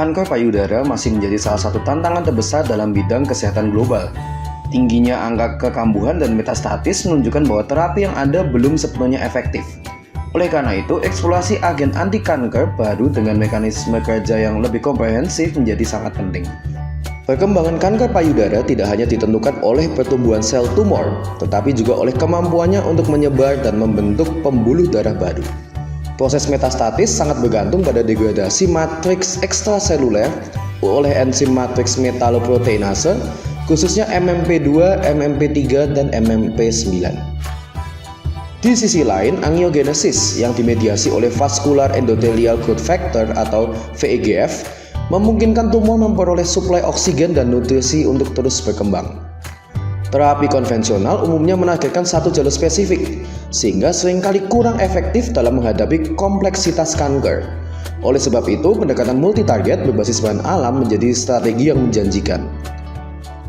kanker payudara masih menjadi salah satu tantangan terbesar dalam bidang kesehatan global. Tingginya angka kekambuhan dan metastatis menunjukkan bahwa terapi yang ada belum sepenuhnya efektif. Oleh karena itu, eksplorasi agen anti kanker baru dengan mekanisme kerja yang lebih komprehensif menjadi sangat penting. Perkembangan kanker payudara tidak hanya ditentukan oleh pertumbuhan sel tumor, tetapi juga oleh kemampuannya untuk menyebar dan membentuk pembuluh darah baru. Proses metastatis sangat bergantung pada degradasi matriks ekstraseluler oleh enzim matriks metaloproteinase, khususnya MMP2, MMP3, dan MMP9. Di sisi lain, angiogenesis yang dimediasi oleh vascular endothelial growth factor atau VEGF memungkinkan tumor memperoleh suplai oksigen dan nutrisi untuk terus berkembang. Terapi konvensional umumnya menargetkan satu jalur spesifik, sehingga seringkali kurang efektif dalam menghadapi kompleksitas kanker. Oleh sebab itu, pendekatan multitarget berbasis bahan alam menjadi strategi yang menjanjikan.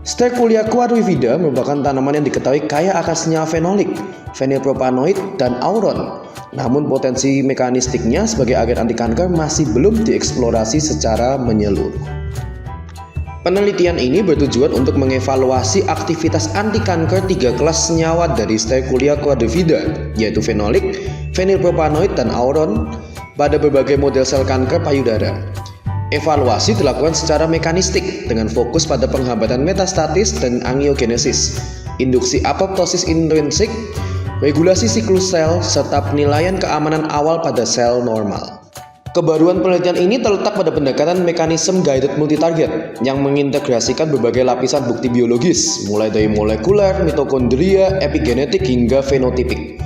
Sterculia quadrivida merupakan tanaman yang diketahui kaya akan senyawa fenolik, fenilpropanoid, dan auron. Namun potensi mekanistiknya sebagai agen anti kanker masih belum dieksplorasi secara menyeluruh. Penelitian ini bertujuan untuk mengevaluasi aktivitas anti kanker 3 kelas senyawa dari Sterculia quadrivida, yaitu fenolik, fenilpropanoid, dan auron pada berbagai model sel kanker payudara. Evaluasi dilakukan secara mekanistik dengan fokus pada penghambatan metastatis dan angiogenesis, induksi apoptosis intrinsik, regulasi siklus sel, serta penilaian keamanan awal pada sel normal. Kebaruan penelitian ini terletak pada pendekatan mekanisme guided multitarget yang mengintegrasikan berbagai lapisan bukti biologis, mulai dari molekuler, mitokondria, epigenetik, hingga fenotipik.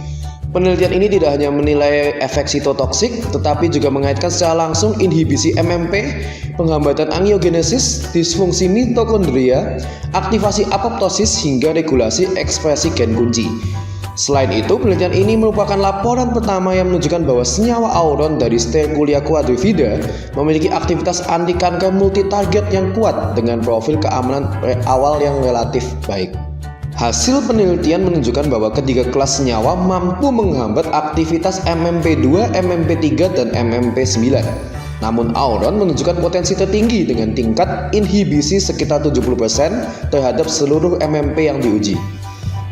Penelitian ini tidak hanya menilai efek sitotoksik, tetapi juga mengaitkan secara langsung inhibisi MMP, penghambatan angiogenesis, disfungsi mitokondria, aktivasi apoptosis, hingga regulasi ekspresi gen kunci. Selain itu, penelitian ini merupakan laporan pertama yang menunjukkan bahwa senyawa auron dari Sterculia quadrivida memiliki aktivitas anti kanker multitarget yang kuat dengan profil keamanan awal yang relatif baik. Hasil penelitian menunjukkan bahwa ketiga kelas senyawa mampu menghambat aktivitas MMP2, MP3, dan MP9. Namun auron menunjukkan potensi tertinggi dengan tingkat inhibisi sekitar 70% terhadap seluruh MMP yang diuji.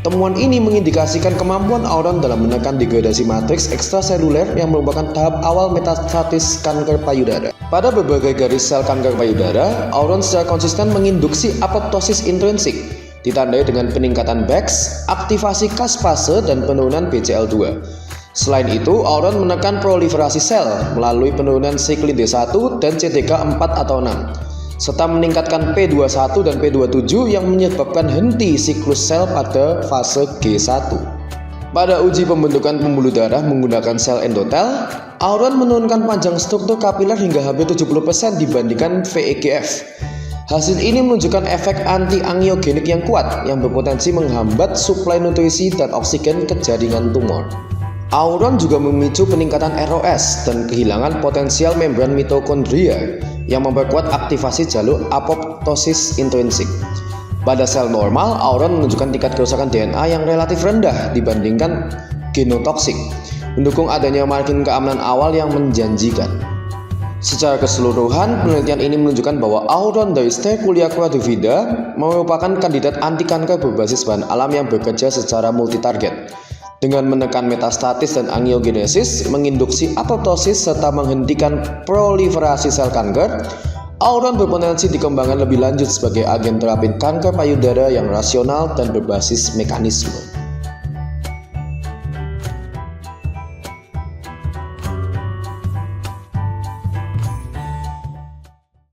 Temuan ini mengindikasikan kemampuan auron dalam menekan degradasi matriks ekstraseluler yang merupakan tahap awal metastatis kanker payudara. Pada berbagai garis sel kanker payudara, auron secara konsisten menginduksi apoptosis intrinsik, ditandai dengan peningkatan BEX, aktivasi caspase, dan penurunan BCL2. Selain itu, auron menekan proliferasi sel melalui penurunan siklin D1 dan CDK4 atau 6, serta meningkatkan P21 dan P27 yang menyebabkan henti siklus sel pada fase G1. Pada uji pembentukan pembuluh darah menggunakan sel endotel, auron menurunkan panjang struktur kapiler hingga hampir 70% dibandingkan VEGF. Hasil ini menunjukkan efek anti-angiogenik yang kuat yang berpotensi menghambat suplai nutrisi dan oksigen ke jaringan tumor. Auron juga memicu peningkatan ROS dan kehilangan potensial membran mitokondria yang memperkuat aktivasi jalur apoptosis intrinsik. Pada sel normal, auron menunjukkan tingkat kerusakan DNA yang relatif rendah dibandingkan genotoksik, mendukung adanya margin keamanan awal yang menjanjikan. Secara keseluruhan, penelitian ini menunjukkan bahwa auron dari Sterculia quadrivida merupakan kandidat anti kanker berbasis bahan alam yang bekerja secara multitarget. Dengan menekan metastatis dan angiogenesis, menginduksi apoptosis, serta menghentikan proliferasi sel kanker, auron berpotensi dikembangkan lebih lanjut sebagai agen terapi kanker payudara yang rasional dan berbasis mekanisme.